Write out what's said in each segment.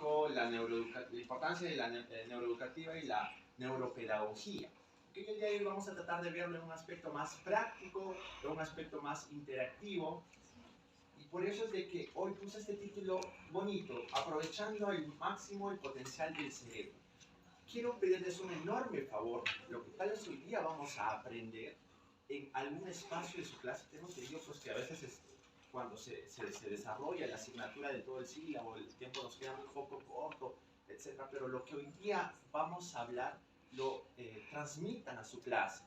explico la importancia de la neuroeducativa y la neuropedagogía. Que el día de hoy vamos a tratar de verlo en un aspecto más práctico, en un aspecto más interactivo. Y por eso es de que hoy puse este título bonito, aprovechando al máximo el potencial del cerebro. Quiero pedirles un enorme favor, lo que tal vez hoy día vamos a aprender en algún espacio de su clase. Tengo entendido pues, que a veces cuando se desarrolla la asignatura de todo el sílabo, el tiempo nos queda un poco corto, etc. Pero lo que hoy día vamos a hablar lo transmitan a su clase,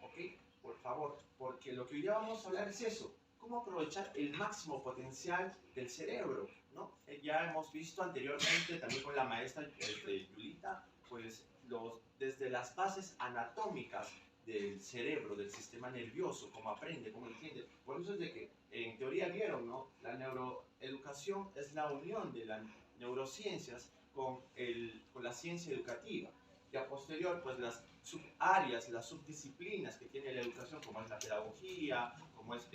¿ok? Por favor, porque lo que hoy día vamos a hablar es eso, cómo aprovechar el máximo potencial del cerebro, ¿no? Ya hemos visto anteriormente, también con la maestra Yulita, pues desde las bases anatómicas del cerebro, del sistema nervioso, cómo aprende, cómo entiende. Por eso es de que en teoría vieron, ¿no? La neuroeducación es la unión de las neurociencias con la ciencia educativa. Y a posterior, pues las subáreas, las subdisciplinas que tiene la educación, como es la pedagogía, como es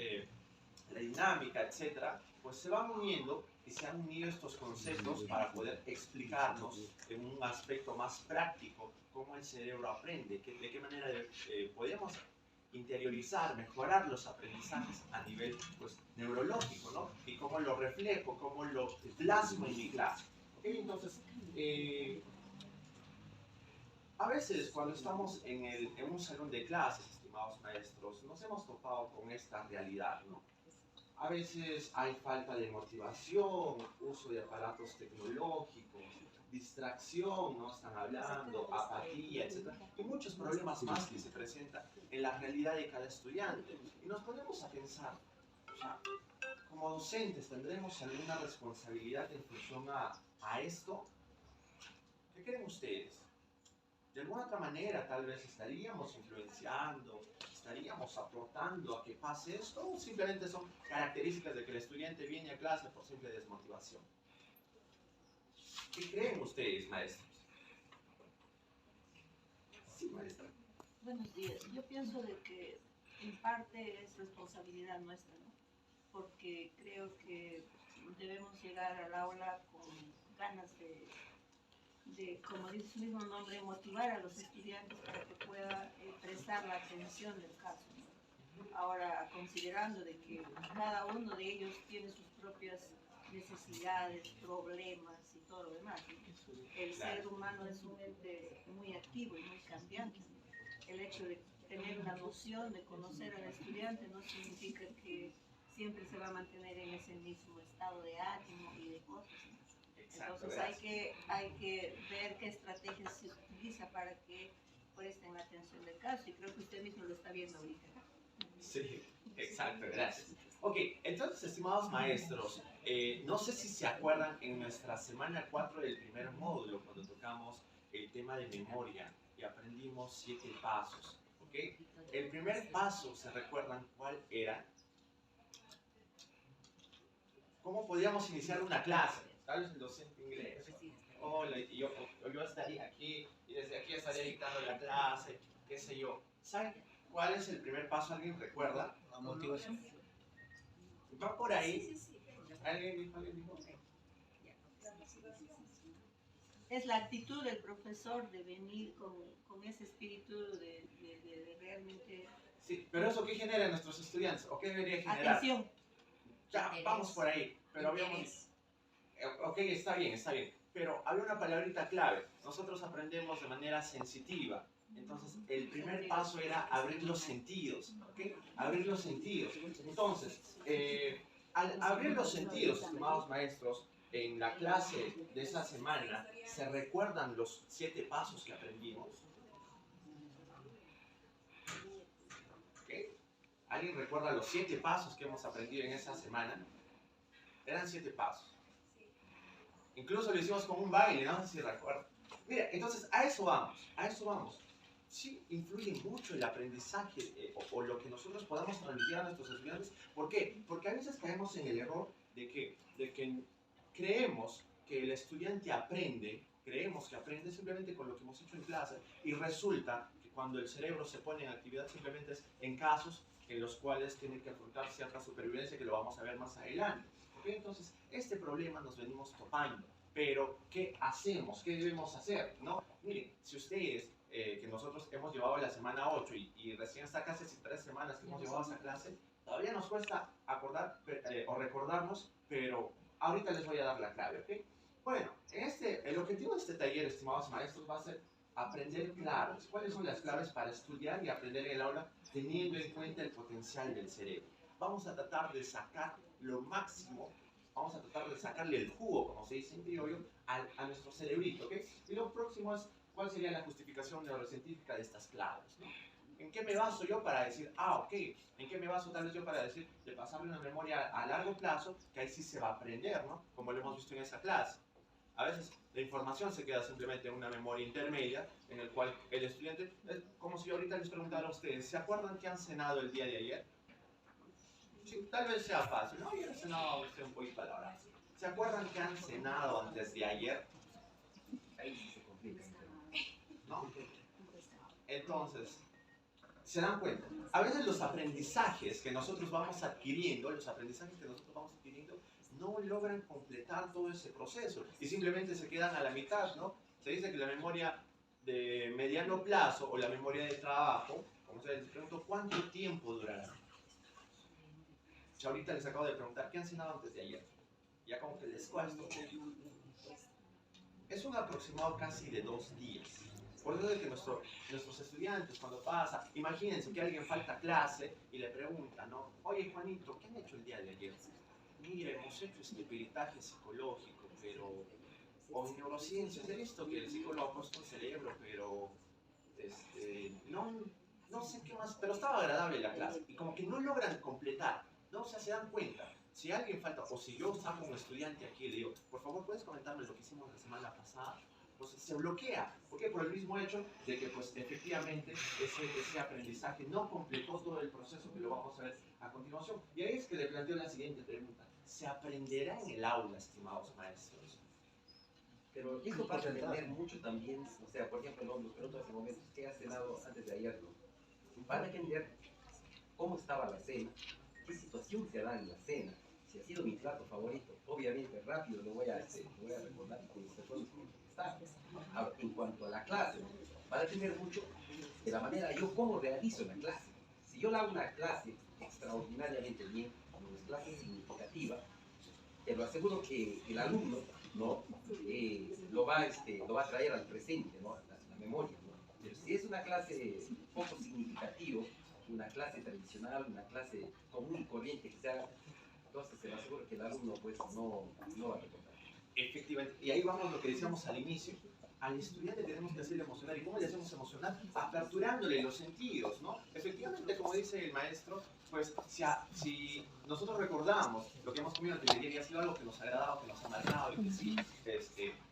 la dinámica, etcétera, pues se van uniendo y se han unido estos conceptos para poder explicarnos en un aspecto más práctico cómo el cerebro aprende, de qué manera podemos interiorizar, mejorar los aprendizajes a nivel pues, neurológico, ¿no? Y cómo lo reflejo, cómo lo plasmo en mi clase. ¿Okay? Entonces, a veces cuando estamos en un salón de clases, estimados maestros, nos hemos topado con esta realidad, ¿no? A veces hay falta de motivación, uso de aparatos tecnológicos, distracción, no están hablando, apatía, etc. Y muchos problemas más que se presentan en la realidad de cada estudiante. Y nos ponemos a pensar, o sea, como docentes, ¿tendremos alguna responsabilidad en función a esto? ¿Qué creen ustedes? De alguna otra manera tal vez estaríamos influenciando, estaríamos aportando a que pase esto, o simplemente son características de que el estudiante viene a clase por simple desmotivación. ¿Qué creen ustedes, maestros? Sí, maestra. Buenos días. Yo pienso de que en parte es responsabilidad nuestra, ¿no? Porque creo que debemos llegar al aula con ganas como dice su mismo nombre, motivar a los estudiantes para que puedan prestar la atención del caso, ¿no? Ahora, considerando de que cada uno de ellos tiene sus propias necesidades, problemas y todo lo demás, ¿no? El ser humano es un ente muy activo y muy cambiante, ¿no? El hecho de tener una noción, de conocer al estudiante, no significa que siempre se va a mantener en ese mismo estado de ánimo y de cosas, ¿no? Entonces hay que ver qué estrategias se utiliza para que presten la atención del caso, y creo que usted mismo lo está viendo ahorita. Sí, exacto, gracias. Ok, entonces, estimados maestros, no sé si se acuerdan en nuestra semana 4 del primer módulo, cuando tocamos el tema de memoria y aprendimos 7 pasos, ¿ok? El primer paso, ¿se recuerdan cuál era? ¿Cómo podíamos iniciar una clase? Tal vez el docente inglés. Hola, y yo estaría aquí y desde aquí estaría dictando la clase, qué sé yo. ¿Saben cuál es el primer paso? ¿Alguien recuerda? La motivación. ¿Va por ahí? ¿Alguien dijo? ¿Alguien dijo? Es la actitud del profesor de venir con ese espíritu de realmente... Sí, pero ¿eso qué genera en nuestros estudiantes? ¿O qué debería generar? Atención. Ya, Interés. vamos por ahí. Pero habíamos... Ok, está bien, está bien. Pero había una palabrita clave. Nosotros aprendemos de manera sensitiva. Entonces, el primer paso era abrir los sentidos. ¿Ok? Abrir los sentidos. Entonces, al abrir los sentidos, estimados maestros, en la clase de esa semana, ¿se recuerdan los 7 pasos que aprendimos? ¿Ok? ¿Alguien recuerda los 7 pasos que hemos aprendido en esa semana? Eran 7 pasos. Incluso lo hicimos con un baile, no sé si recuerdan. Mira, entonces a eso vamos, a eso vamos. Sí influye mucho el aprendizaje o lo que nosotros podamos transmitir a nuestros estudiantes. ¿Por qué? Porque a veces caemos en el error de que creemos que el estudiante creemos que aprende simplemente con lo que hemos hecho en clase, y resulta que cuando el cerebro se pone en actividad simplemente es en casos en los cuales tiene que afrontar cierta supervivencia, que lo vamos a ver más adelante. ¿Okay? Entonces, este problema nos venimos topando. Pero, ¿qué hacemos? ¿Qué debemos hacer? ¿No? Miren, si ustedes, que nosotros hemos llevado la semana 8 y recién está casi 3 semanas que hemos llevado esa clase, todavía nos cuesta acordar o recordarnos, pero ahorita les voy a dar la clave, ¿ok? Bueno, el objetivo de este taller, estimados maestros, va a ser aprender claves. ¿Cuáles son las claves para estudiar y aprender en el aula teniendo en cuenta el potencial del cerebro? Vamos a tratar de sacar lo máximo, vamos a tratar de sacarle el jugo, como se dice en criollo, a nuestro cerebrito, ¿ok? Y lo próximo es, ¿cuál sería la justificación neurocientífica de estas claves, ¿no? ¿En qué me baso yo para decir, ok, en qué me baso tal vez yo para decir, de pasarle una memoria a largo plazo, que ahí sí se va a aprender, ¿no? Como lo hemos visto en esa clase. A veces la información se queda simplemente en una memoria intermedia, en el cual el estudiante, es como si yo ahorita les preguntara a ustedes, ¿se acuerdan que han cenado el día de ayer? Sí, tal vez sea fácil, ¿no? Yo he cenado un poquito a la hora. ¿Se acuerdan que han cenado antes de ayer? Ahí sí se complica. ¿No? Entonces, ¿se dan cuenta? A veces los aprendizajes que nosotros vamos adquiriendo, no logran completar todo ese proceso y simplemente se quedan a la mitad, ¿no? Se dice que la memoria de mediano plazo o la memoria de trabajo, como se les pregunto, ¿cuánto tiempo durará? Yo ahorita les acabo de preguntar, ¿qué han cenado antes de ayer? Ya como que les cuesta. Es un aproximado casi de 2 días. Por eso es que nuestros estudiantes cuando pasa, imagínense que alguien falta a clase y le pregunta, ¿no? Oye Juanito, ¿qué han hecho el día de ayer? Mira, hemos hecho este peritaje psicológico, pero... O en neurociencias, he visto que el psicólogo ha puesto el cerebro, pero... no sé qué más, pero estaba agradable la clase. Y como que no logran completar, ¿no? O sea, se dan cuenta. Si alguien falta, o si yo saco a un estudiante aquí y le digo, por favor, ¿puedes comentarme lo que hicimos la semana pasada? Pues se bloquea. ¿Por qué? Por el mismo hecho de que, pues, efectivamente, ese aprendizaje no completó todo el proceso que lo vamos a ver a continuación. Y ahí es que le planteo la siguiente pregunta. ¿Se aprenderá en el aula, estimados maestros? Pero eso va a depender mucho también, o sea, por ejemplo, los preguntas hace momentos, ¿qué has cenado antes de ayer? Van a entender cómo estaba la cena, qué situación se da en la cena, si ha sido mi plato favorito. Obviamente, rápido le voy a recordar y se puede contestar. Ahora, en cuanto a la clase, va a depender mucho de la manera yo cómo realizo la clase. Si yo le hago una clase extraordinariamente bien, una clase significativa, te lo aseguro que el alumno, ¿no? Lo va a traer al presente, ¿no? La memoria, ¿no? Pero si es una clase poco significativa, una clase tradicional, una clase común y corriente que se haga, entonces se lo aseguro que el alumno pues no va a recordar. Efectivamente, y ahí vamos a lo que decíamos al inicio. Al estudiante tenemos que hacerle emocionar. ¿Y cómo le hacemos emocionar? Aperturándole los sentidos, ¿no? Efectivamente, como dice el maestro, pues si nosotros recordamos lo que hemos comido antes de ayer y ha sido algo que nos ha agradado, que nos ha marcado y que sí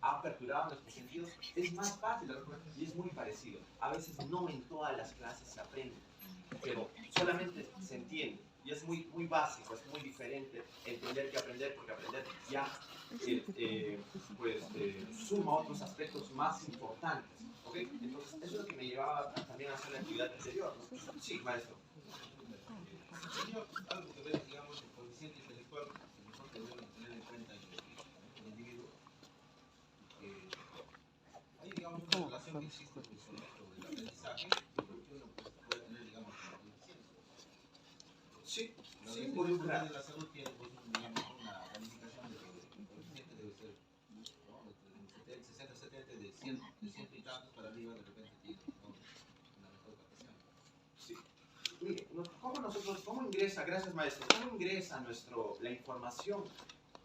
ha aperturado nuestros sentidos, es más fácil de recordar y es muy parecido. A veces no en todas las clases se aprende, pero solamente se entiende. Y es muy, muy básico, es muy diferente entender que aprender, porque aprender ya suma otros aspectos más importantes. ¿Okay? Entonces, eso es lo que me llevaba también a hacer la actividad anterior, ¿no? Sí, maestro. Señor, algo que ver, digamos, el coeficiente intelectual, que nosotros debemos tener en cuenta en el individuo, hay, digamos, una relación que existe con esto del aprendizaje y lo que uno pues, puede tener, digamos, como coeficiente. Sí, La sí, Universidad de la Salud tiene, pues, digamos, una calificación de que el coeficiente debe ser, ¿no? De 60, 70, de 100 y tantos para arriba, de repente tiene, ¿no? Una mejor capacidad. Sí. Mire, ¿cómo ingresa, gracias maestro, cómo ingresa la información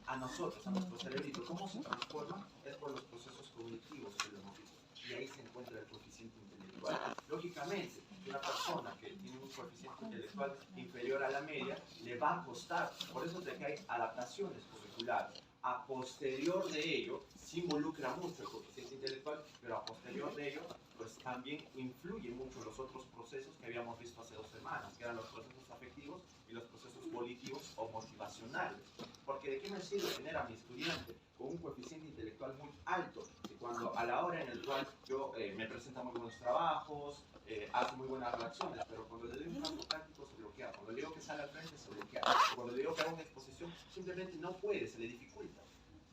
a nosotros, a nuestro cerebrito? ¿Cómo se transforma? Es por los procesos cognitivos que lo hemos visto. Y ahí se encuentra el coeficiente intelectual. Lógicamente, una persona que tiene un coeficiente intelectual inferior a la media le va a costar. Por eso es de que hay adaptaciones curriculares. A posterior de ello, se involucra mucho el coeficiente intelectual, pero a posterior de ello, pues también influye mucho los otros procesos que habíamos visto hace 2 semanas, que eran los procesos afectivos y los procesos volitivos o motivacionales. Porque ¿de qué me sirve tener a mi estudiante con un coeficiente intelectual muy alto si cuando a la hora en el cual yo me presenta muy buenos trabajos, hace muy buenas reacciones, pero cuando le doy un campo práctico se bloquea, cuando le digo que sale al frente se bloquea, cuando le digo que haga una exposición simplemente no puede, se le dificulta,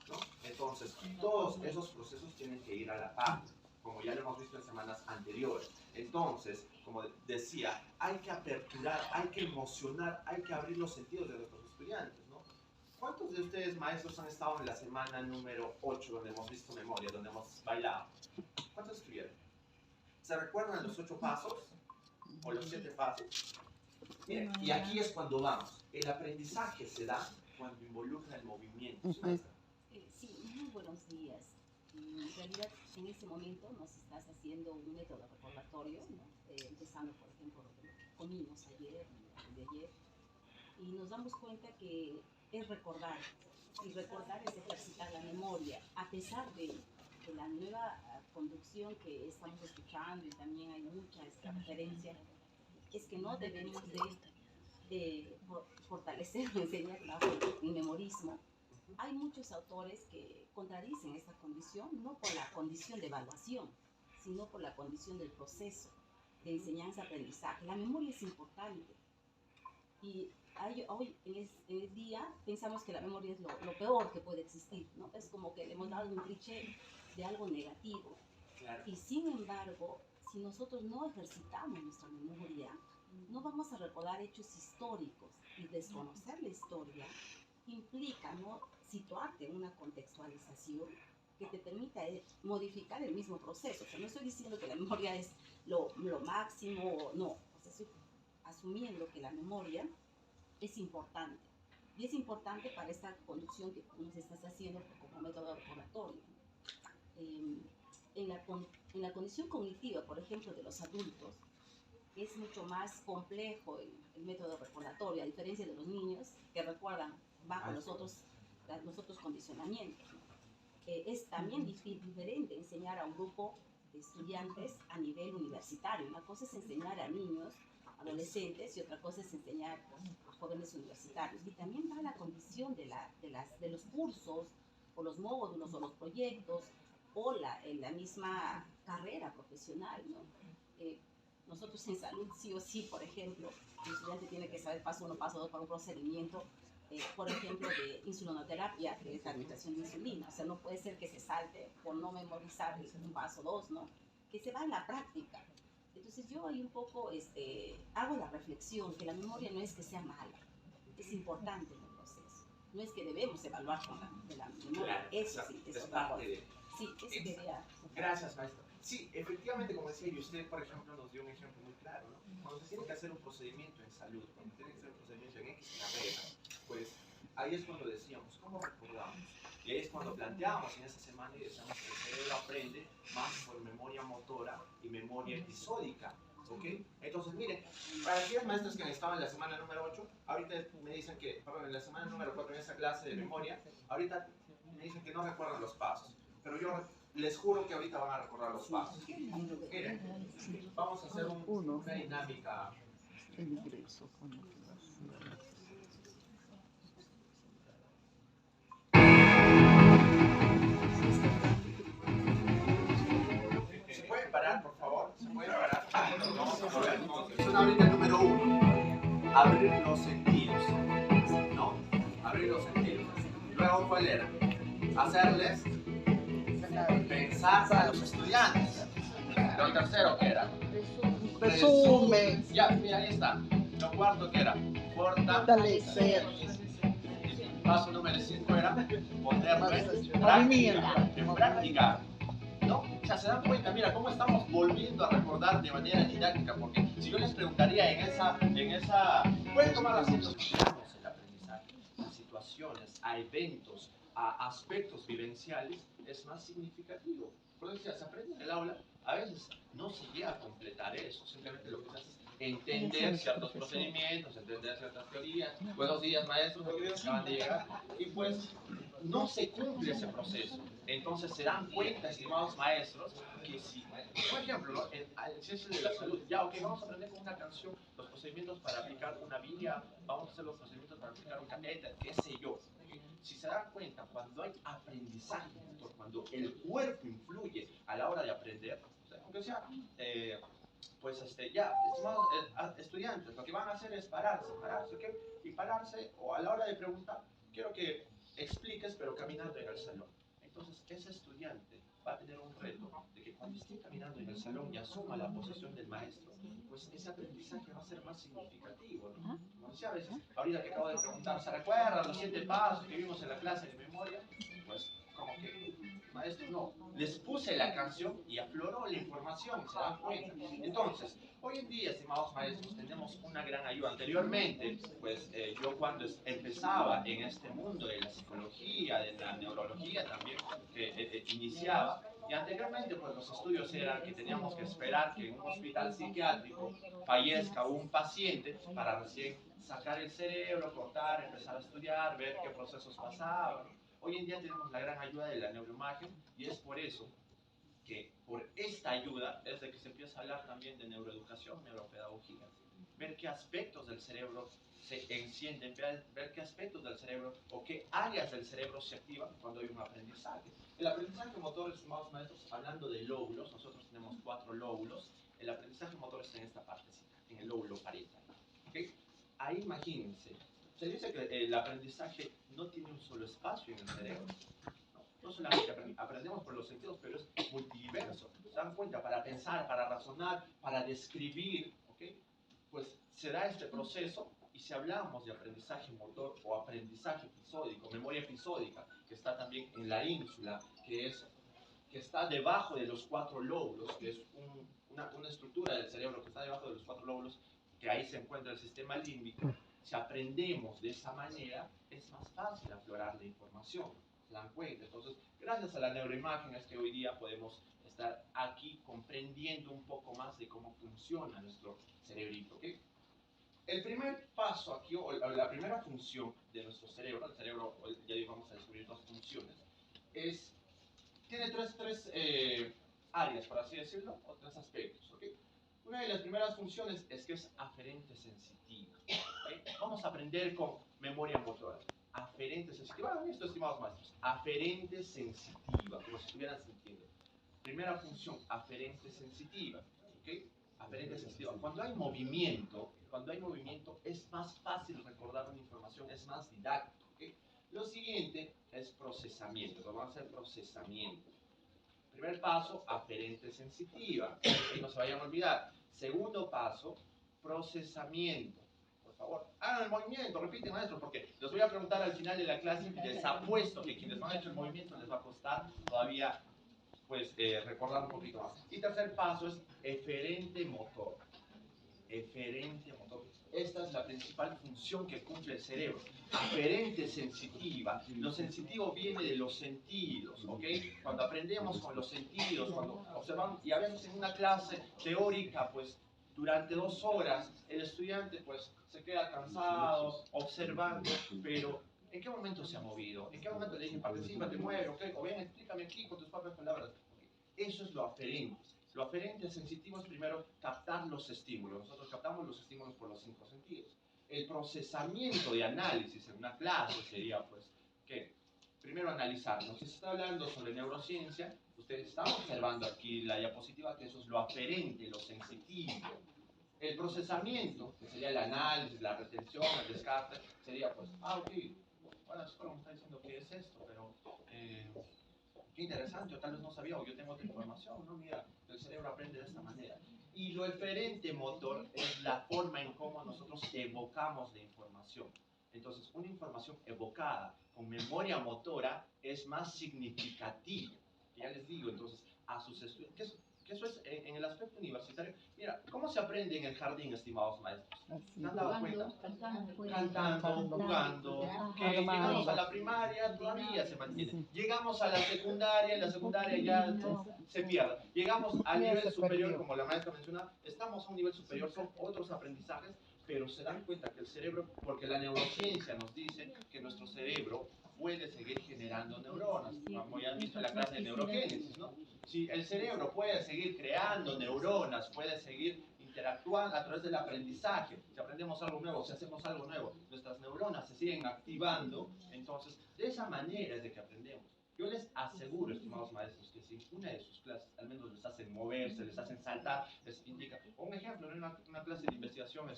¿no? Entonces, Entonces, todos esos procesos tienen que ir a la par, como ya lo hemos visto en semanas anteriores. Entonces, como decía, hay que aperturar, hay que emocionar, hay que abrir los sentidos de nuestros estudiantes, ¿no? ¿Cuántos de ustedes, maestros, han estado en la semana número 8, donde hemos visto memoria, donde hemos bailado? ¿Cuántos estuvieron? ¿Se recuerdan los 8 pasos? ¿O los 7 pasos? Miren, y aquí es cuando vamos. El aprendizaje se da cuando involucra el movimiento. Sí, muy buenos días. En realidad, en este momento nos estás haciendo un método recordatorio, ¿no? Empezando, por ejemplo, lo que comimos ayer y de ayer, y nos damos cuenta que es recordar, y recordar es ejercitar la memoria, a pesar de la nueva conducción que estamos escuchando, y también hay mucha referencia, es que no debemos de fortalecer o enseñar el memorismo. Hay muchos autores que contradicen esta condición, no por la condición de evaluación, sino por la condición del proceso de enseñanza-aprendizaje. La memoria es importante. Y hoy, en el día, pensamos que la memoria es lo peor que puede existir, ¿no? Es como que le hemos dado un cliché de algo negativo. Claro. Y sin embargo, si nosotros no ejercitamos nuestra memoria, no vamos a recordar hechos históricos. Y desconocer la historia implica, ¿no?, situarte en una contextualización que te permita modificar el mismo proceso. O sea, no estoy diciendo que la memoria es lo máximo, no. O sea, estoy asumiendo que la memoria es importante. Y es importante para esta conducción que nos estás haciendo como método recordatorio. En la condición cognitiva, por ejemplo, de los adultos, es mucho más complejo el método recordatorio, a diferencia de los niños que recuerdan bajo los otros condicionamientos. Es también diferente enseñar a un grupo de estudiantes a nivel universitario. Una cosa es enseñar a niños, adolescentes, y otra cosa es enseñar a jóvenes universitarios. Y también va la condición de los cursos, o los módulos, o los proyectos, o la misma carrera profesional, ¿no? Nosotros en salud, sí o sí, por ejemplo, el estudiante tiene que saber paso 1, paso 2 para un procedimiento, por ejemplo, de insulinoterapia, que es la administración de insulina. O sea, no puede ser que se salte por no memorizar un paso 2, ¿no? Que se va en la práctica. Entonces yo ahí un poco hago la reflexión que la memoria no es que sea mala, es importante en el proceso. No es que debemos evaluar con la memoria, Claro, eso sí, es otra cosa. Sí, eso quería. Gracias, maestro. Sí, efectivamente, como decía, y usted, por ejemplo, nos dio un ejemplo muy claro, ¿no? Cuando se tiene que hacer un procedimiento en salud, cuando se tiene que hacer un procedimiento en X carrera, pues ahí es cuando decíamos, ¿cómo recordamos? Y ahí es cuando planteábamos en esa semana y decíamos que el cerebro aprende más por memoria motora y memoria episódica, ¿ok? Entonces, miren, para aquellos maestros que han estado en la semana número 8, ahorita me dicen que, perdón, en la semana número 4, en esa clase de memoria, ahorita me dicen que no recuerdan los pasos, pero yo les juro que ahorita van a recordar los pasos. Miren, vamos a hacer una dinámica. ¿Se pueden parar, por favor? ¿Se pueden parar? Vamos a volver. Son ahorita el número 1. Abrir los sentidos. ¿No? Abrir los sentidos. Luego, ¿cuál era? Hacerles pensar a los estudiantes. Lo tercero, ¿qué era? Resumen. Ya, mira, ahí está. Lo cuarto, ¿qué era? Fortalecer. Paso número 5 era ponerlo en práctica. ¿No? O sea, se dan cuenta, mira, cómo estamos volviendo a recordar de manera didáctica, porque si yo les preguntaría en esa pueden tomar asientos, miramos el aprendizaje, a situaciones, a eventos, a aspectos vivenciales, es más significativo. Por eso decía, se aprende en el aula, a veces no se llega a completar eso, simplemente lo que se hace es entender ciertos procedimientos, entender ciertas teorías. Buenos días, maestros, acaban de llegar, y pues no se cumple ese proceso. Entonces se dan cuenta, estimados maestros, que si, por ejemplo, ¿no?, en ciencias de la salud, ya, ok, vamos a aprender con una canción los procedimientos para aplicar una vía, vamos a hacer los procedimientos para aplicar un catéter, qué sé yo. Si se dan cuenta, cuando hay aprendizaje, cuando el cuerpo influye a la hora de aprender, o sea, aunque sea, pues ya, estimados estudiantes, lo que van a hacer es pararse, ¿ok? Y pararse, o a la hora de preguntar, quiero que expliques, pero caminando en el salón. Entonces, ese estudiante va a tener un reto de que cuando esté caminando en el salón y asuma la posición del maestro, pues ese aprendizaje va a ser más significativo, ¿no? Como decía a veces, ahorita que acabo de preguntar, ¿se recuerdan los 7 pasos que vimos en la clase de memoria? Pues como que, maestro, no, les puse la canción y afloró la información, ¿se dan cuenta? Entonces, hoy en día, estimados maestros, tenemos una gran ayuda. Anteriormente, pues yo cuando empezaba en este mundo de la psicología, de la neurología también, iniciaba, y anteriormente pues los estudios eran que teníamos que esperar que en un hospital psiquiátrico fallezca un paciente para recién sacar el cerebro, cortar, empezar a estudiar, ver qué procesos pasaban. Hoy en día tenemos la gran ayuda de la neuroimagen y es por eso que por esta ayuda es de que se empieza a hablar también de neuroeducación, neuropedagogía. Ver qué aspectos del cerebro se encienden, ver qué aspectos del cerebro o qué áreas del cerebro se activan cuando hay un aprendizaje. El aprendizaje motor, estimados maestros, hablando de lóbulos, nosotros tenemos 4 lóbulos. El aprendizaje motor está en esta partecita, en el lóbulo parietal. ¿Okay? Ahí imagínense, se dice que el aprendizaje no tiene un solo espacio en el cerebro. No solamente aprendemos por los sentidos, pero es multiverso. ¿Se dan cuenta? Para pensar, para razonar, para describir, ¿ok? Pues se da este proceso y si hablamos de aprendizaje motor o aprendizaje episódico, memoria episódica, que está también en la ínsula, que está debajo de los 4 lóbulos, que es una estructura del cerebro que está debajo de los 4 lóbulos, que ahí se encuentra el sistema límbico. Si aprendemos de esa manera, es más fácil aflorar la información. ¿Se dan cuenta? Entonces, gracias a la neuroimagen es que hoy día podemos estar aquí comprendiendo un poco más de cómo funciona nuestro cerebrito. ¿Okay? El primer paso aquí, o la primera función de nuestro cerebro, el cerebro, ya vamos a descubrir 2 funciones, tiene tres áreas, por así decirlo, o 3 aspectos. ¿Okay? Una de las primeras funciones es que es aferente sensitiva. ¿Okay? Vamos a aprender con memoria motora. Aferente sensitiva. Hagan esto, estimados maestros. Aferente sensitiva, como si estuvieran sintiendo. Primera función, aferente sensitiva. ¿Okay? Aferente sensitiva. Cuando hay movimiento, es más fácil recordar una información, es más didáctico. ¿Okay? Lo siguiente es procesamiento. Vamos a hacer procesamiento. Primer paso, aferente sensitiva. Y no se vayan a olvidar. Segundo paso, procesamiento. Por favor, hagan el movimiento, repiten, maestro, porque los voy a preguntar al final de la clase y les apuesto que quienes no han hecho el movimiento les va a costar todavía pues, recordar un poquito más. Y tercer paso es eferente motor. Eferente motor. Esta es la principal función que cumple el cerebro. Aferente sensitiva. Lo sensitivo viene de los sentidos, ¿ok? Cuando aprendemos con los sentidos, cuando observamos, y a veces en una clase teórica, pues durante 2 horas, el estudiante pues se queda cansado, observando, pero ¿en qué momento se ha movido? ¿En qué momento le dije participa, te mueve, ok? O bien explícame aquí con tus propias palabras. Okay. Eso es lo aferente. Lo aferente sensitivo es primero captar los estímulos. Nosotros captamos los estímulos por los 5 sentidos. El procesamiento de análisis en una clase sería, pues, ¿qué? Primero analizarnos. Si se está hablando sobre neurociencia, ustedes están observando aquí la diapositiva que eso es lo aferente, lo sensitivo. El procesamiento, que sería el análisis, la retención, el descarte, sería, pues, ok, bueno, la psicóloga me está diciendo qué es esto, pero qué interesante, o tal vez no sabía, o yo tengo otra información, ¿no? Mira, el cerebro aprende de esta manera. Y lo eferente motor es la forma en cómo nosotros evocamos la información. Entonces, una información evocada con memoria motora es más significativa. Ya les digo, entonces, a sus estudiantes, que eso es en el aspecto universitario. Mira, ¿cómo se aprende en el jardín, estimados maestros? ¿Se han dado cuenta? Cantando, jugando, que llegamos a la primaria, todavía se mantiene. Llegamos a la secundaria, en la secundaria ya se pierde. Llegamos al nivel superior, como la maestra mencionaba, estamos a un nivel superior, son otros aprendizajes, pero se dan cuenta que el cerebro, porque la neurociencia nos dice que nuestro cerebro puede seguir generando neuronas, como ya han visto en la clase de neurogénesis, ¿no? Si el cerebro puede seguir creando neuronas, puede seguir interactuando a través del aprendizaje, si aprendemos algo nuevo, si hacemos algo nuevo, nuestras neuronas se siguen activando, entonces de esa manera es de que aprendemos. Yo les aseguro, estimados maestros, que si una de sus clases al menos les hacen moverse, les hacen saltar, les indica, un ejemplo, en una clase de investigación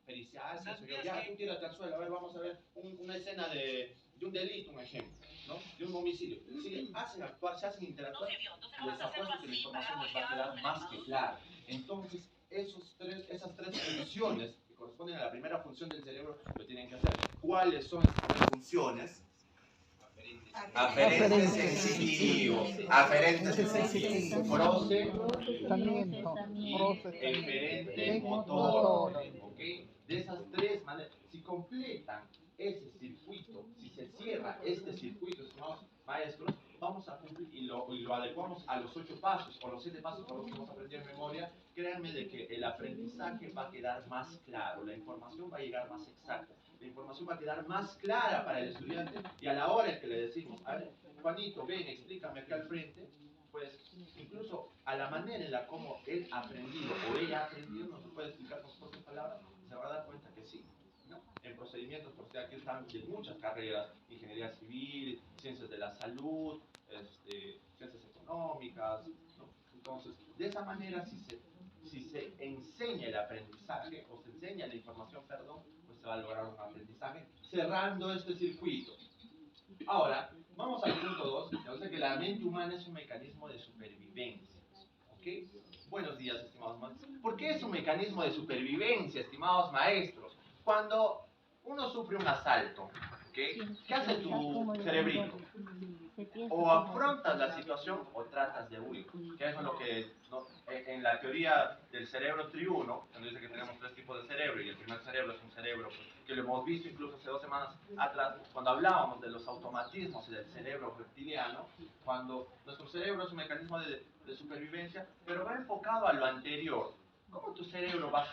pericial, ya tú tírate al suelo, a ver, vamos a ver una escena de de un delito, un ejemplo, ¿no? De un homicidio. Si hacen actuar, se hacen interactuar, les apuesto que la información les va a quedar más que clara. Entonces, esas tres funciones que corresponden a la primera función del cerebro lo tienen que hacer. ¿Cuáles son esas tres funciones? Aferente sensitivo, aferente sensitivo, Procesamiento. eferente motor, ¿ok? De esas tres maneras, si completan ese circuito, si se cierra este circuito, estimados maestros, vamos a cumplir y lo adecuamos a los 8 pasos o los 7 pasos por los que hemos aprendido en memoria, créanme de que el aprendizaje va a quedar más claro, la información va a llegar más exacta, la información va a quedar más clara para el estudiante y a la hora en que le decimos, a ver, Juanito, ven, explícame aquí al frente, pues incluso a la manera en la como él ha aprendido o ella ha aprendido, nos lo puede explicar con sus propias palabras, se va a dar cuenta que sí. ¿No? En procedimientos, porque aquí están de muchas carreras, ingeniería civil, ciencias de la salud, ciencias económicas, ¿no? Entonces, de esa manera, si se enseña el aprendizaje, o se enseña la información, perdón, pues se va a lograr un aprendizaje cerrando este circuito. Ahora, vamos al punto 2. Yo sé que la mente humana es un mecanismo de supervivencia. ¿Ok? Buenos días, estimados maestros. ¿Por qué es un mecanismo de supervivencia, estimados maestros? Cuando uno sufre un asalto, ¿okay? ¿Qué hace tu cerebrito? O afrontas la situación o tratas de huir. Que eso es lo que en la teoría del cerebro triuno, cuando dice que tenemos 3 tipos de cerebro y el primer cerebro es un cerebro pues, que lo hemos visto incluso hace 2 semanas atrás, cuando hablábamos de los automatismos y del cerebro reptiliano, cuando nuestro cerebro es un mecanismo de supervivencia, pero va enfocado a lo anterior. ¿Cómo tu cerebro va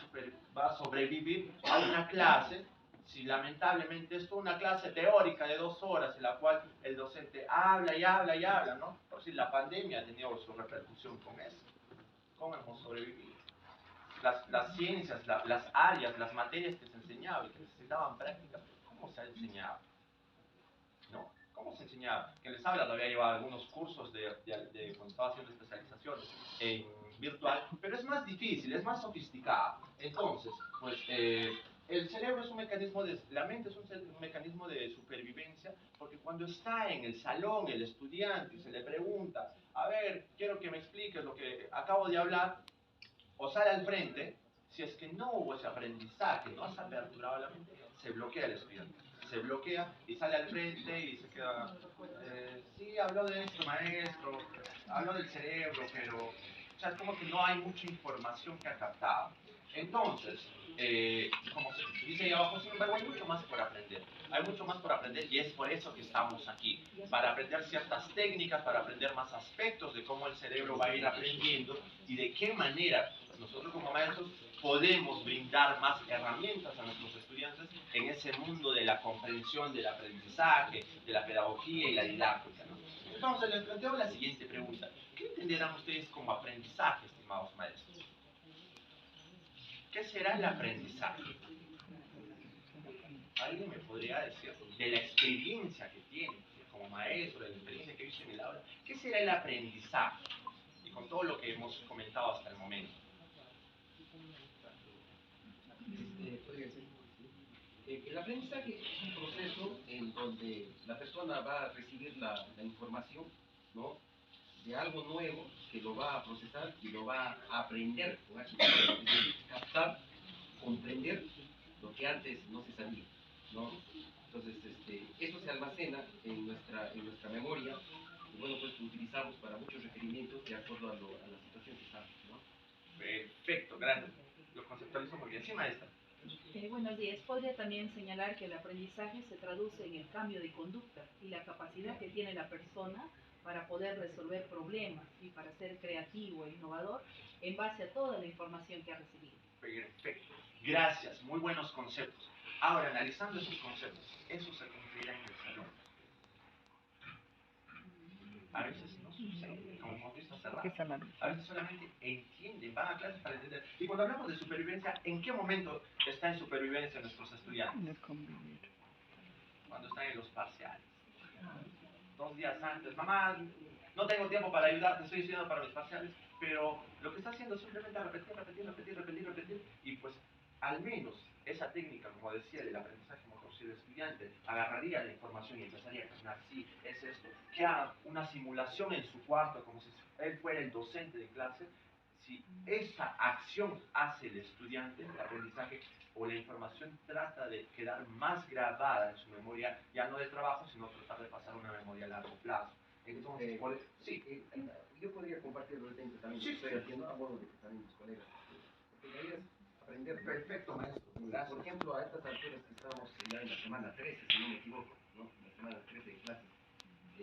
a sobrevivir a una clase si lamentablemente esto es una clase teórica de 2 horas en la cual el docente habla y habla y habla, ¿no? Por si la pandemia ha tenido su repercusión con eso. ¿Cómo hemos sobrevivido? Las ciencias, las áreas, las materias que se enseñaban y que necesitaban práctica, ¿cómo se ha enseñado? ¿No? ¿Cómo se enseñaba? Quien les habla todavía lleva algunos cursos cuando estaba haciendo especialización en virtual, pero es más difícil, es más sofisticado. Entonces, pues el cerebro es un mecanismo la mente es un mecanismo de supervivencia, porque cuando está en el salón el estudiante y se le pregunta, a ver, quiero que me expliques lo que acabo de hablar, o sale al frente, si es que no hubo ese aprendizaje, no has aperturado la mente, se bloquea el estudiante. Se bloquea y sale al frente y se queda, sí, habló de esto, maestro, habló del cerebro, pero, o sea, es como que no hay mucha información que ha captado. Entonces, como se dice ahí abajo, sin embargo, hay mucho más por aprender. Hay mucho más por aprender y es por eso que estamos aquí, para aprender ciertas técnicas, para aprender más aspectos de cómo el cerebro va a ir aprendiendo y de qué manera nosotros como maestros podemos brindar más herramientas a nuestros estudiantes en ese mundo de la comprensión, del aprendizaje, de la pedagogía y la didáctica, ¿no? Entonces les planteo la siguiente pregunta. ¿Qué entenderán ustedes como aprendizaje, estimados maestros? ¿Qué será el aprendizaje? ¿Alguien me podría decir de la experiencia que tiene como maestro, de la experiencia que vive en el aula? ¿Qué será el aprendizaje? Y con todo lo que hemos comentado hasta el momento. Podría decir, el aprendizaje es un proceso en donde la persona va a recibir la información, ¿no?, de algo nuevo que lo va a procesar y lo va a aprender, ¿no?, es decir, captar, comprender lo que antes no se sabía, ¿no? Entonces, eso se almacena en nuestra memoria y bueno, pues lo utilizamos para muchos requerimientos de acuerdo a la situación que estamos, ¿no? Perfecto, gracias. Lo conceptualizo muy bien. Sí, maestra. Buenos días. Podría también señalar que el aprendizaje se traduce en el cambio de conducta y la capacidad que tiene la persona para poder resolver problemas y para ser creativo e innovador en base a toda la información que ha recibido. Perfecto. Gracias. Muy buenos conceptos. Ahora, analizando esos conceptos, eso se cumplirá en el salón. A veces no sucede, como hemos visto hace rato. A veces solamente entienden, van a clases para entender. Y cuando hablamos de supervivencia, ¿en qué momento está en supervivencia nuestros estudiantes? Cuando están en los parciales. 2 días antes, mamá, no tengo tiempo para ayudarte, estoy estudiando para mis parciales, pero lo que está haciendo es simplemente repetir, y pues al menos esa técnica, como decía, del aprendizaje motor, si el estudiante agarraría la información y empezaría a caminar, sí, es esto, que haga una simulación en su cuarto, como si él fuera el docente de clase, si esa acción hace el estudiante, el aprendizaje o la información trata de quedar más grabada en su memoria, ya no de trabajo, sino tratar de pasar una memoria a largo plazo. Entonces, sí. Yo podría compartir brevemente también Sí, lo que estoy sí. haciendo a modo de que también mis colegas. Porque la idea es aprender. Perfecto, maestro. Gracias. Por ejemplo, a estas alturas que estamos ya en la semana 13, si no me equivoco, ¿no? En la semana 13 de clases.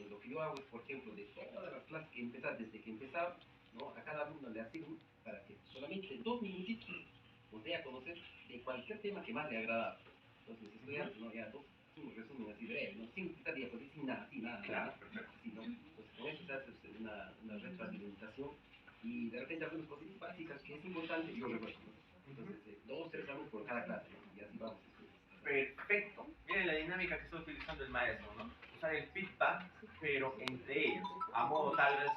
Lo que yo hago es, por ejemplo, de todas las clases que empezar, desde que empezaba, ¿no? A cada alumno le asigno para que solamente 2 minutitos os dé a conocer de cualquier tema que más le agrada. Entonces, estudiantes, ¿no? Ya dos, un resumen así breve, ¿no? Sin quitar diapositivas, sin nada, sin nada. Claro, ¿no? perfecto. Así, ¿no? Entonces, con eso se hace una retroalimentación y de repente algunas cositas básicas que es importante, yo recuerdo, ¿no? Entonces, 2, 3 alumnos por cada clase, ¿no? Y así vamos. Perfecto. Miren la dinámica que está utilizando el maestro, ¿no? Usar el feedback, pero entre ellos, a modo tal vez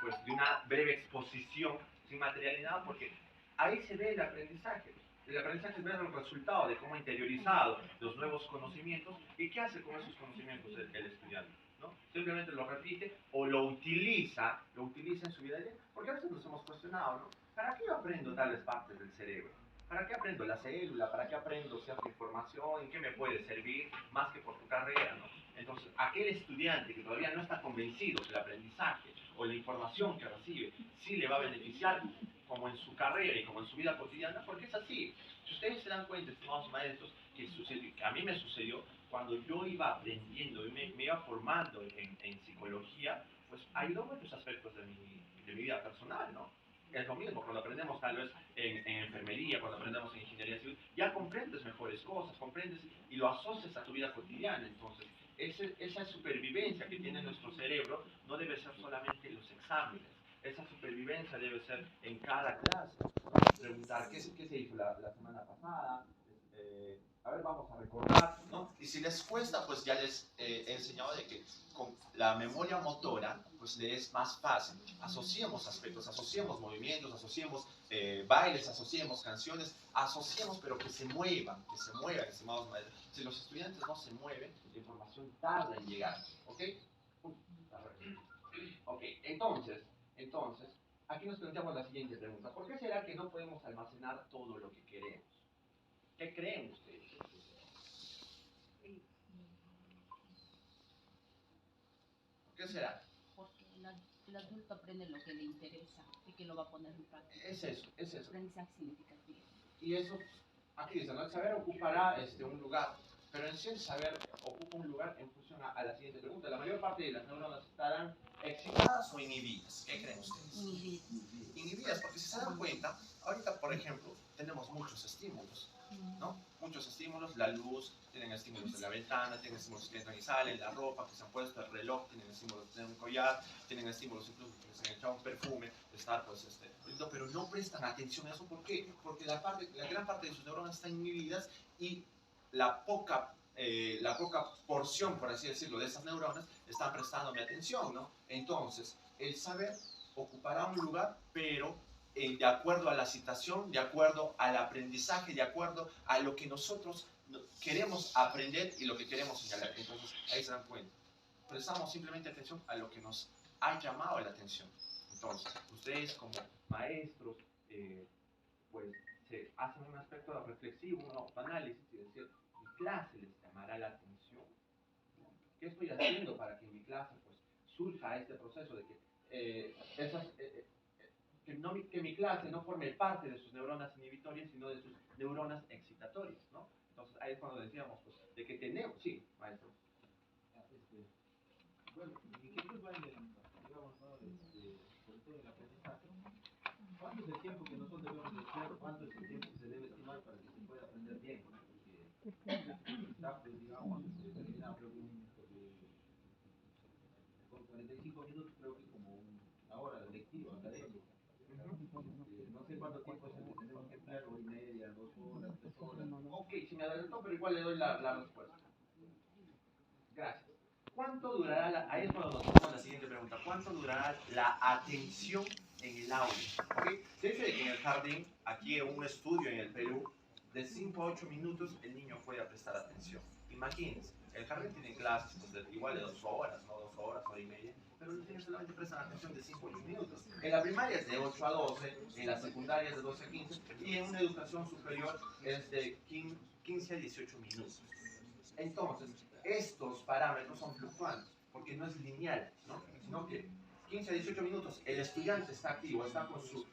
pues, de una breve exposición sin material ni nada, porque ahí se ve el aprendizaje. El aprendizaje es ver el resultado de cómo ha interiorizado los nuevos conocimientos y qué hace con esos conocimientos el estudiante, ¿no? Simplemente lo repite o lo utiliza en su vida diaria, porque a veces nos hemos cuestionado, ¿no? ¿Para qué yo aprendo tales partes del cerebro? ¿Para qué aprendo la célula? ¿Para qué aprendo cierta información? ¿En qué me puede servir? Más que por tu carrera, ¿no? Entonces, aquel estudiante que todavía no está convencido que el aprendizaje o la información que recibe sí le va a beneficiar como en su carrera y como en su vida cotidiana, porque es así. Si ustedes se dan cuenta, estimados maestros, que a mí me sucedió cuando yo iba aprendiendo y me iba formando en psicología, pues ayudó en muchos aspectos de mi vida personal, ¿no? Es lo mismo, cuando aprendemos tal vez en enfermería, cuando aprendemos en ingeniería civil, ya comprendes mejores cosas, comprendes y lo asocias a tu vida cotidiana. Entonces, esa supervivencia que tiene nuestro cerebro no debe ser solamente en los exámenes, esa supervivencia debe ser en cada clase. Preguntar qué se hizo la semana pasada, a ver, vamos a recordar, ¿no? Y si les cuesta, pues ya les he enseñado de que con la memoria motora, pues le es más fácil. Asociemos aspectos, asociemos movimientos, asociemos bailes, asociemos canciones, asociemos, pero que se muevan, estimados maestros. Si los estudiantes no se mueven, la información tarda en llegar, ¿ok? Ok, entonces, aquí nos planteamos la siguiente pregunta. ¿Por qué será que no podemos almacenar todo lo que queremos? ¿Qué creen ustedes? ¿Por qué será? Porque el adulto aprende lo que le interesa y que lo va a poner en práctica. Es eso. Aprendizaje significativo. Y eso, aquí dice, ¿no? El saber ocupará un lugar, pero en sí el saber ocupa un lugar en función a la siguiente pregunta. La mayor parte de las neuronas estarán excitadas o inhibidas. ¿Qué creen ustedes? Inhibidas, porque si se dan cuenta, ahorita, por ejemplo, tenemos muchos estímulos, ¿no? Muchos estímulos, la luz, tienen estímulos en la ventana, tienen estímulos que entran y salen, la ropa que se han puesto, el reloj, tienen estímulos de tener un collar, tienen estímulos incluso que se han echado un perfume, de estar, pues, pero no prestan atención a eso. ¿Por qué? Porque la gran parte de sus neuronas están inhibidas y la poca porción, por así decirlo, de esas neuronas están prestándome atención, ¿no? Entonces, el saber ocupará un lugar, pero de acuerdo a la situación, de acuerdo al aprendizaje, de acuerdo a lo que nosotros queremos aprender y lo que queremos señalar. Entonces, ahí se dan cuenta. Prestamos simplemente atención a lo que nos ha llamado la atención. Entonces, ustedes como maestros, pues se hacen un aspecto reflexivo, un autoanálisis y decir, ¿mi clase les llamará la atención? ¿Qué estoy haciendo para que en mi clase pues, surja este proceso de que mi clase no forme parte de sus neuronas inhibitorias, sino de sus neuronas excitatorias, ¿no? Entonces ahí es cuando decíamos, pues, de que tenemos, sí, maestro. Bueno, mi inquietud va en el, digamos, ¿no? Sobre todo en el aprendizaje. ¿Cuánto es el tiempo que nosotros debemos dedicar? ¿Cuánto es el tiempo que se debe estimar para que se pueda aprender bien? ¿No? Porque está, pues, digamos, determinado, creo que con 45 minutos creo que es como una hora lectiva, académica. No sé cuánto tiempo es el que tenemos que emplear, hora y media, 2 horas, 3 horas. Ok, si me adelantó, pero igual le doy la respuesta. Gracias. ¿Cuánto durará ahí es cuando nos hacemos la siguiente pregunta. ¿Cuánto durará la atención en el aula? ¿Okay? De hecho, de que en el jardín, aquí en un estudio en el Perú, de 5 a 8 minutos el niño pueda prestar atención. Imagínense, el jardín tiene clases pues, igual de 2 horas, no 2 horas, hora y media, pero los niños solamente prestan atención de 5 a 8 minutos. En la primaria es de 8 a 12, en la secundaria es de 12 a 15 y en una educación superior es de 15 a 18 minutos. Entonces, estos parámetros son fluctuantes, porque no es lineal, ¿no? Sino que 15 a 18 minutos el estudiante está activo, está con sus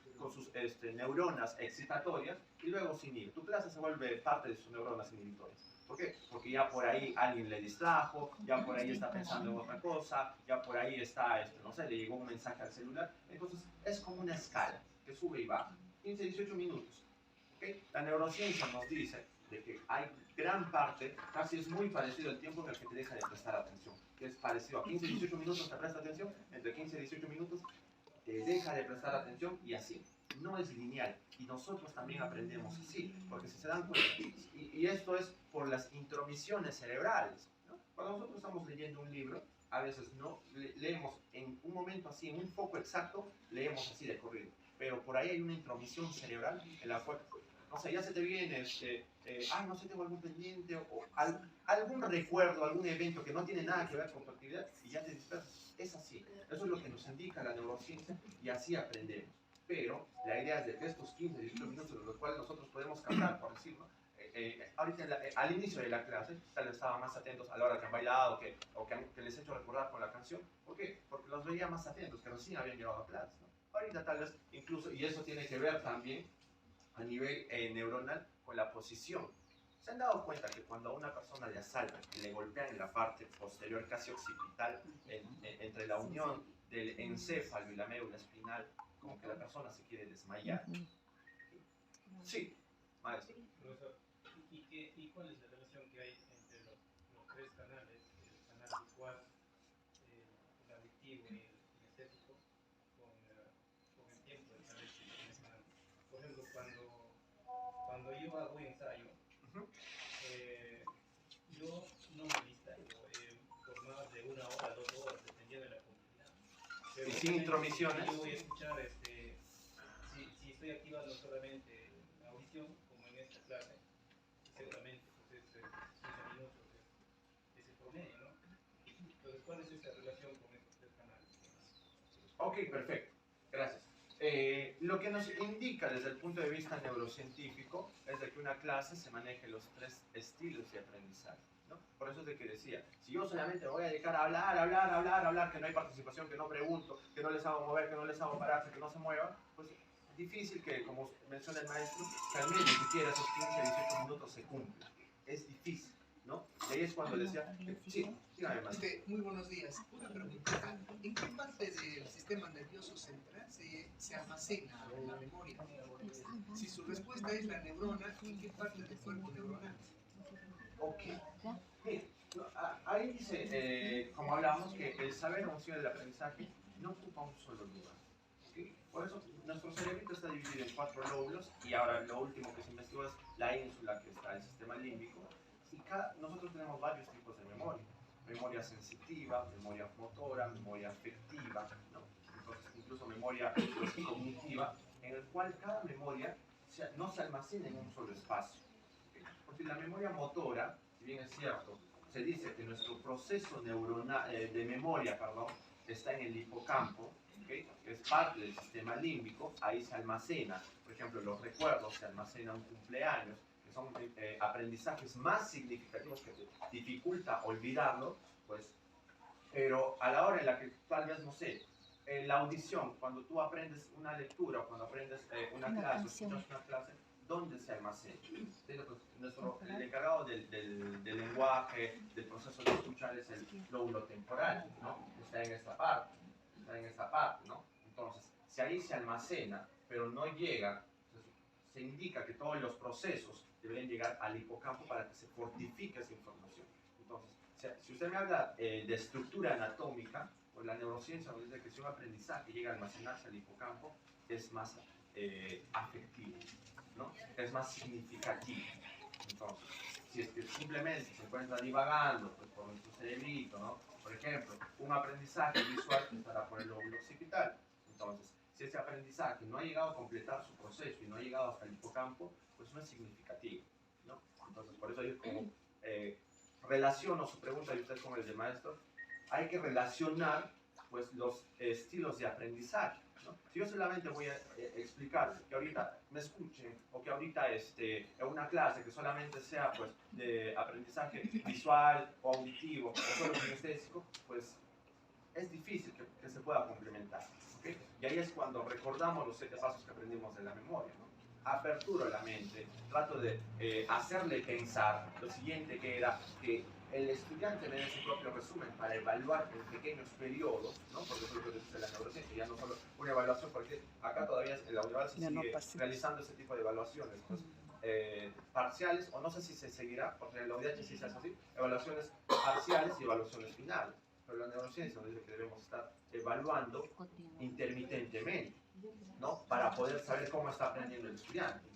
neuronas excitatorias y luego se inhibe. Tu clase se vuelve parte de sus neuronas inhibitorias. ¿Por qué? Porque ya por ahí alguien le distrajo, ya por ahí está pensando en otra cosa, ya por ahí está, no sé, le llegó un mensaje al celular. Entonces, es como una escala que sube y baja. 15 a 18 minutos. ¿Okay? La neurociencia nos dice de que hay gran parte, casi es muy parecido al tiempo en el que te deja de prestar atención. Que es parecido a 15 a 18 minutos te presta atención, entre 15 y 18 minutos te deja de prestar atención y así. No es lineal. Y nosotros también aprendemos así, porque si se dan cuenta, y esto es por las intromisiones cerebrales, ¿no? Cuando nosotros estamos leyendo un libro, a veces no leemos en un momento así, en un foco exacto, leemos así de corrido. Pero por ahí hay una intromisión cerebral en la cual, no sé, ya se te viene, no sé, tengo algún pendiente o algún recuerdo, algún evento que no tiene nada que ver con tu actividad y ya te dispersas. Es así. Eso es lo que nos indica la neurociencia y así aprendemos. Pero la idea es de que estos 15, 18 minutos, los cuales nosotros podemos captar, por decirlo, ahorita al inicio de la clase, tal vez estaban más atentos a la hora que han bailado o que les he hecho recordar con la canción. ¿Por qué? Porque los veía más atentos, que recién habían llegado a clase, ¿no? Ahorita tal vez incluso, y eso tiene que ver también a nivel neuronal con la posición. ¿Se han dado cuenta que cuando a una persona le asaltan y le golpean en la parte posterior, casi occipital, entre la unión del encéfalo y la médula espinal, como que la persona se quiere desmayar? Sí, maestro. Profesor, ¿y cuál es la relación que hay entre los tres canales, el canal visual, el auditivo y el kinestésico, con el tiempo de estar en el canal? Por ejemplo, cuando yo hago ensayo, yo no me distraigo por más de 1 hora, 2 horas, dependiendo de la complejidad. Pero y sin intromisiones. yo voy a escuchar, si estoy activando solamente la audición, como en esta clase, seguramente pues es 15 minutos es el promedio, ¿no? Entonces, ¿cuál es esta relación con estos tres canales? Ok, perfecto. Gracias. Lo que nos indica desde el punto de vista neurocientífico es de que una clase se maneje los 3 estilos de aprendizaje, ¿no? Por eso es de que decía, si yo solamente me voy a dedicar a hablar, que no hay participación, que no pregunto, que no les hago mover, que no les hago pararse, que no se muevan, pues es difícil que, como menciona el maestro, que al menos siquiera esos 15 a 18 minutos se cumplan. Es difícil, ¿no? Y ahí es cuando decía, sí, dígame, maestro. Muy buenos días. Una preguntita. ¿En qué parte del sistema nervioso central se almacena la memoria? Si su respuesta es la neurona, ¿en qué parte del cuerpo neuronal? Ok. Mire, ahí dice, como hablamos, que el saber emocional del aprendizaje no ocupa un solo lugar. ¿Okay? Por eso nuestro cerebrito está dividido en 4 lóbulos y ahora lo último que se investigó es la ínsula que está en el sistema límbico. Y nosotros tenemos varios tipos de memoria. Memoria sensitiva, memoria motora, memoria afectiva, ¿no? Entonces, incluso memoria cognitiva, en el cual cada memoria no se almacena en un solo espacio. ¿Okay? Porque la memoria motora, si bien es cierto, se dice que nuestro proceso neuronal, de memoria, está en el hipocampo, ¿okay? Que es parte del sistema límbico, ahí se almacena, por ejemplo, los recuerdos, se almacena un cumpleaños, que son aprendizajes más significativos que te dificulta olvidarlo, pues, pero a la hora en la que tal vez, no sé, la audición, cuando tú aprendes una lectura, cuando aprendes una clase, escuchas una clase, ¿dónde se almacena? El encargado del lenguaje, del proceso de escuchar es el lóbulo temporal, ¿no? Está en esta parte, ¿no? Entonces, si ahí se almacena, pero no llega, se indica que todos los procesos deben llegar al hipocampo para que se fortifique esa información. Entonces, si usted me habla de estructura anatómica, pues la neurociencia nos dice que si un aprendizaje llega a almacenarse al hipocampo, es más afectivo, ¿no? Es más significativo. Entonces, si es que simplemente se encuentra divagando pues, por nuestro cerebrito, ¿no? Por ejemplo, un aprendizaje visual estará por el lóbulo occipital. Entonces, si ese aprendizaje no ha llegado a completar su proceso y no ha llegado hasta el hipocampo, pues no es significativo, ¿no? Entonces, por eso yo como relaciono su pregunta de usted con el de maestro, hay que relacionar pues los estilos de aprendizaje, ¿no? Si yo solamente voy a explicar que ahorita me escuchen o que ahorita en una clase que solamente sea pues de aprendizaje visual o auditivo o solo kinestésico, pues es difícil que se pueda complementar, ¿okay? Y ahí es cuando recordamos los 7 pasos que aprendimos de la memoria, ¿no? Aperturo la mente, trato de hacerle pensar lo siguiente, que era que el estudiante me dé su propio resumen para evaluar en pequeños periodos, ¿no? Porque eso es lo que dice la neurociencia, ya no solo una evaluación, porque acá todavía en la universidad se sigue realizando ese tipo de evaluaciones, pues, parciales, o no sé si se seguirá, porque en la UDH sí se hace así, evaluaciones parciales y evaluaciones finales. Pero la neurociencia nos dice que debemos estar evaluando intermitentemente, ¿no? Para poder saber cómo está aprendiendo el estudiante.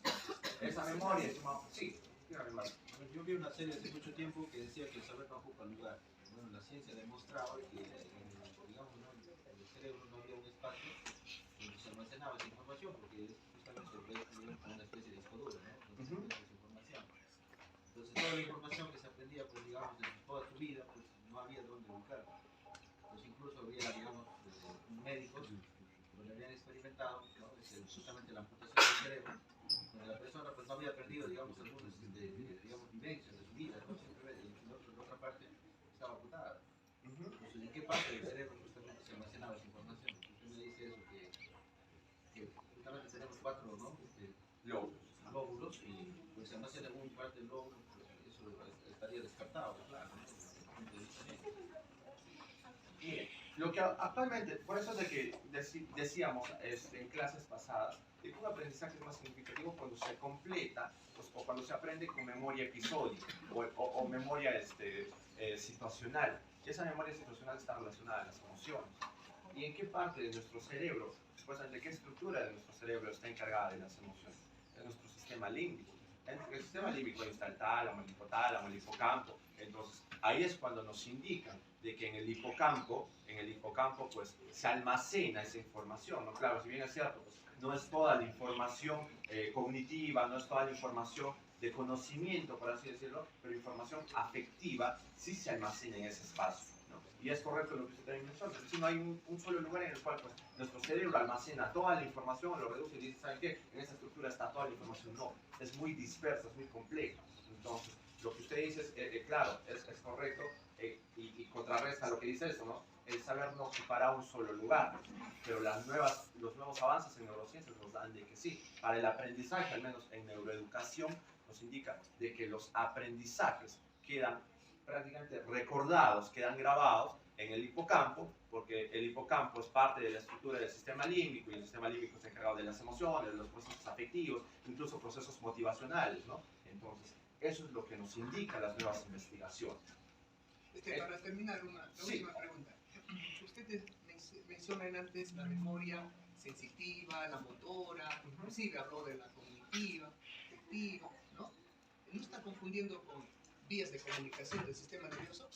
Esa memoria, sí, dígame más. Yo vi una serie hace mucho tiempo que decía que el saber no ocupa lugar. Bueno, la ciencia demostraba que digamos, ¿no? En el cerebro no había un espacio donde se almacenaba esa información, porque es justamente como una especie de disco duro, ¿no? Donde se almacena esa información. Entonces toda la información que se aprendía, pues digamos, de toda tu vida, pues no había dónde ubicarla. Pues incluso había, digamos, médicos donde habían experimentado, ¿no? Justamente la amputación del cerebro, donde la persona pues no había perdido, digamos, algunas digamos, vivencias de su vida, ¿no? Simplemente la otra parte estaba amputada. Entonces, ¿en qué parte del cerebro justamente se almacenaba esa información? Usted me dice eso, que justamente tenemos 4, ¿no? Lóbulos, y pues se almacena en un parte del lóbulo, pues eso estaría descartado, claro, ¿no? Desde el punto de vista médico. Mire, lo que actualmente, por eso es de que decíamos en clases pasadas, que un aprendizaje es más significativo cuando se completa, pues, o cuando se aprende con memoria episódica o memoria situacional. Y esa memoria situacional está relacionada a las emociones. ¿Y en qué parte de nuestro cerebro, pues de qué estructura de nuestro cerebro está encargada de las emociones? Es nuestro sistema límbico. En el sistema límbico está el tálamo, el hipotálamo, el hipocampo. Entonces, ahí es cuando nos indican de que en el hipocampo pues se almacena esa información, ¿no? Claro, si bien es cierto, pues, no es toda la información cognitiva, no es toda la información de conocimiento, por así decirlo, pero información afectiva sí se almacena en ese espacio, ¿no? Y es correcto lo que usted también menciona, es decir, no hay un solo lugar en el cual pues, nuestro cerebro almacena toda la información, lo reduce y dice, ¿saben qué? En esa estructura está toda la información. No, es muy dispersa, es muy compleja. Entonces, lo que usted dice es claro, es correcto, y contrarresta lo que dice eso, ¿no? El saber no ocupará un solo lugar, pero los nuevos avances en neurociencias nos dan de que sí. Para el aprendizaje, al menos en neuroeducación, nos indica de que los aprendizajes quedan prácticamente recordados, quedan grabados en el hipocampo, porque el hipocampo es parte de la estructura del sistema límbico, y el sistema límbico está encargado de las emociones, de los procesos afectivos, incluso procesos motivacionales, ¿no? Entonces, eso es lo que nos indican las nuevas investigaciones. Para terminar, la última pregunta. Ustedes mencionan antes la memoria sensitiva, la motora, inclusive habló de la cognitiva, afectiva, ¿no? ¿No está confundiendo con vías de comunicación del sistema nervioso?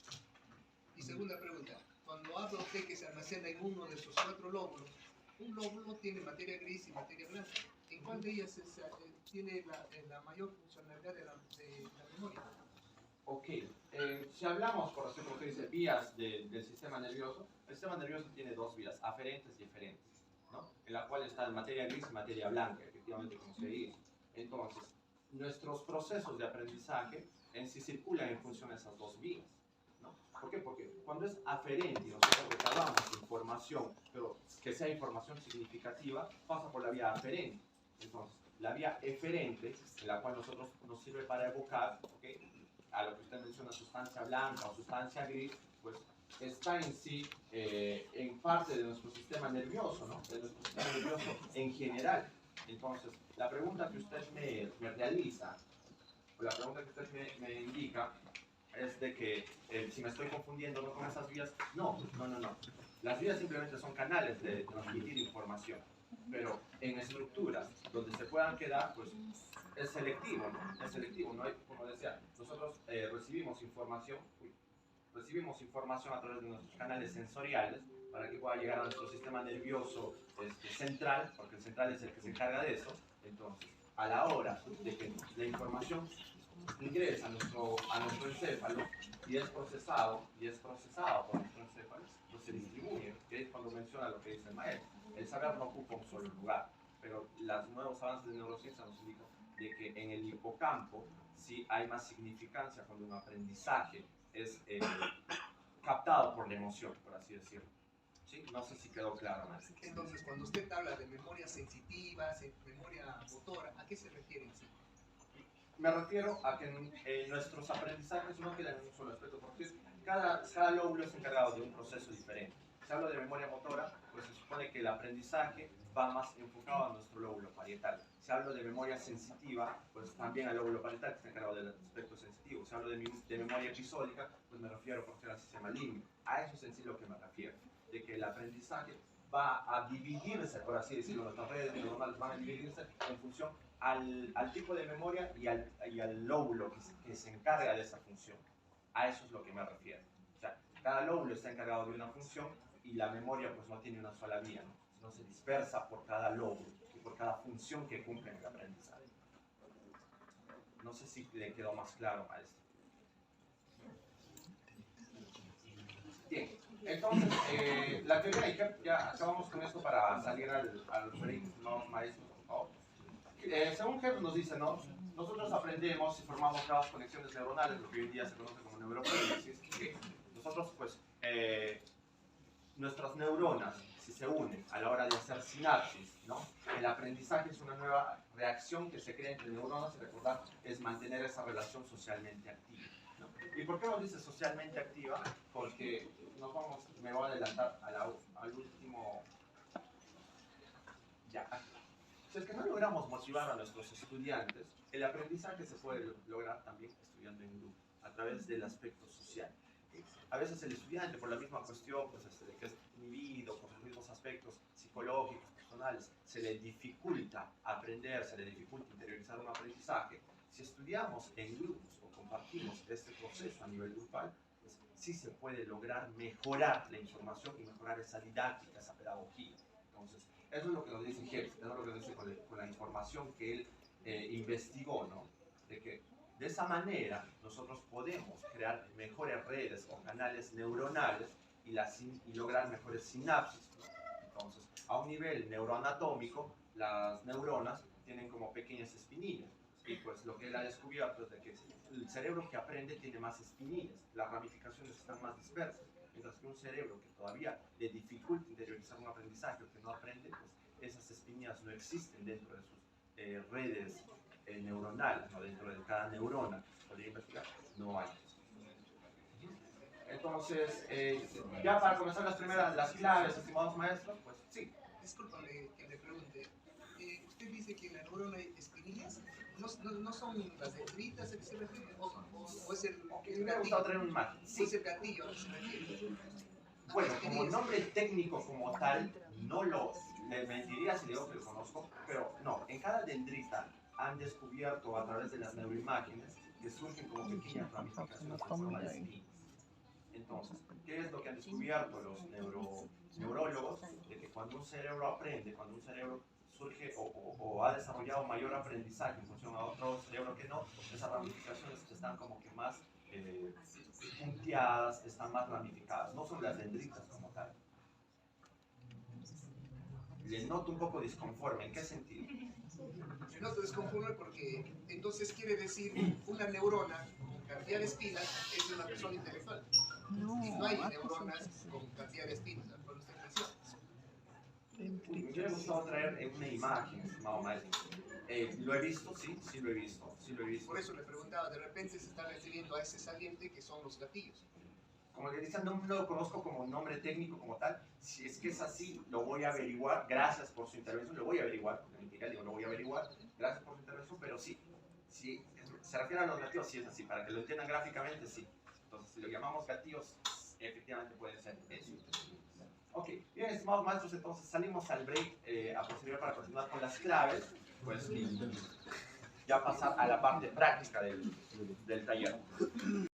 Y segunda pregunta, cuando habla usted que se almacena en uno de sus 4 lóbulos, un lóbulo tiene materia gris y materia blanca. ¿En cuál de ellas tiene la mayor funcionalidad de la memoria? Ok, si hablamos, por ejemplo, usted dice vías del sistema nervioso, el sistema nervioso tiene 2 vías, aferentes y eferentes, ¿no? En la cual están materia gris y materia blanca, efectivamente, como se dice. Entonces, nuestros procesos de aprendizaje en sí circulan en función de esas 2 vías, ¿no? ¿Por qué? Porque cuando es aferente y nosotros recabamos información, pero que sea información significativa, pasa por la vía aferente. Entonces, la vía eferente, en la cual nosotros nos sirve para evocar, ¿okay? A lo que usted menciona, sustancia blanca o sustancia gris, pues está en sí en parte de nuestro sistema nervioso, ¿no? De nuestro sistema nervioso en general. Entonces, la pregunta que usted me realiza, o la pregunta que usted me indica, es de que si me estoy confundiendo ¿no? con esas vías, no. Las vías simplemente son canales de transmitir información, pero en estructuras donde se puedan quedar, pues es selectivo, ¿no? Es selectivo, no hay, como decía, nosotros recibimos información, recibimos información a través de nuestros canales sensoriales para que pueda llegar a nuestro sistema nervioso central, porque el central es el que se encarga de eso. Entonces, a la hora de que la información ingresa a nuestro encéfalo y es procesado por nuestro encéfalo, pues se distribuye, que es cuando menciona lo que dice el maestro. El saber no ocupa un solo lugar, pero los nuevos avances de neurociencia nos indican de que en el hipocampo sí hay más significancia cuando un aprendizaje es captado por la emoción, por así decirlo. ¿Sí? No sé si quedó claro, maestro. Entonces, cuando usted habla de memoria sensitiva, memoria motora, ¿a qué se refiere en sí? Me refiero a que nuestros aprendizajes no quedan en un solo aspecto, porque cada lóbulo es encargado de un proceso diferente. Si hablo de memoria motora, pues se supone que el aprendizaje va más enfocado a nuestro lóbulo parietal. Si hablo de memoria sensitiva, pues también al lóbulo parietal que está encargado del aspecto sensitivo. Si hablo de memoria episódica, pues me refiero por ser al sistema límbico. A eso es en sí lo que me refiero, de que el aprendizaje va a dividirse, por así decirlo, nuestras redes neuronales van a dividirse en función al tipo de memoria y al lóbulo que se encarga de esa función. A eso es lo que me refiero. O sea, cada lóbulo está encargado de una función y la memoria pues no tiene una sola vía, ¿no? Sino se dispersa por cada lóbulo y por cada función que cumple en el aprendizaje. No sé si le quedó más claro, maestro. Bien, entonces, la teoría, y ya acabamos con esto para salir al break, estimados maestros, por favor. Según Hebb nos dice, ¿no? Nosotros aprendemos y formamos nuevas conexiones neuronales, lo que hoy en día se conoce como neurogénesis. Nosotros, pues, nuestras neuronas, si se unen a la hora de hacer sinapsis, ¿no? El aprendizaje es una nueva reacción que se crea entre neuronas y recordar es mantener esa relación socialmente activa, ¿no? ¿Y por qué nos dice socialmente activa? Porque me voy a adelantar al último. Ya. Si es que no logramos motivar a nuestros estudiantes, el aprendizaje se puede lograr también estudiando en grupo, a través del aspecto social. A veces el estudiante, por la misma cuestión pues, de que es inhibido, por los mismos aspectos psicológicos, personales, se le dificulta aprender, se le dificulta interiorizar un aprendizaje. Si estudiamos en grupos o compartimos este proceso a nivel grupal, pues, sí se puede lograr mejorar la información y mejorar esa didáctica, esa pedagogía. Entonces, eso es lo que nos dice Hebb, eso es lo que nos dice con la información que él investigó, ¿no? De que de esa manera nosotros podemos crear mejores redes o canales neuronales y lograr mejores sinapsis, ¿no? Entonces, a un nivel neuroanatómico, las neuronas tienen como pequeñas espinillas. Y pues lo que él ha descubierto es de que el cerebro que aprende tiene más espinillas, las ramificaciones están más dispersas. Mientras que un cerebro que todavía le dificulta interiorizar un aprendizaje o que no aprende, pues esas espinillas no existen dentro de sus redes neuronales, ¿no? Dentro de cada neurona que se podría investigar, no hay. Entonces, ya para comenzar las claves, estimados maestros, pues sí. Discúlpame que le pregunte. Usted dice que en la neurona hay espinillas. ¿No son las dendritas a que se refiere? ¿O es el Me ha gustado traer una imagen. Sí. ¿O es el gatillo a que se refiere? Bueno, como nombre técnico como tal, no le mentiría si le digo que lo conozco, pero no, en cada dendrita han descubierto a través de las neuroimágenes que surgen como pequeñas ramificaciones en forma de espinas. Entonces, ¿qué es lo que han descubierto los neurólogos? De que cuando un cerebro aprende, cuando un cerebro surge o ha desarrollado mayor aprendizaje en función a otro cerebro que no, esas ramificaciones están como que más punteadas, están más ramificadas, no son las dendritas como tal. Le noto un poco disconforme, ¿en qué sentido? Me noto disconforme porque entonces quiere decir una neurona con cantidad de espinas es de una persona intelectual. Y no hay neuronas con cantidad de espinas, por usted menciona. Me hubiera gustado traer una imagen, estimado maestro. ¿Lo he visto? Sí, sí lo he visto. Por eso le preguntaba, de repente se está refiriendo a ese saliente que son los gatillos. Como le decía, no lo conozco como nombre técnico como tal. Si es que es así, lo voy a averiguar. Gracias por su intervención, lo voy a averiguar. Porque mentira, digo, lo voy a averiguar. Gracias por su intervención, pero sí. Si se refiere a los gatillos, sí es así. Para que lo entiendan gráficamente, sí. Entonces, si lo llamamos gatillos, efectivamente puede ser eso. Ok, bien, estimados maestros, entonces salimos al break a posterior para continuar con las claves, pues, y ya pasar a la parte práctica del taller.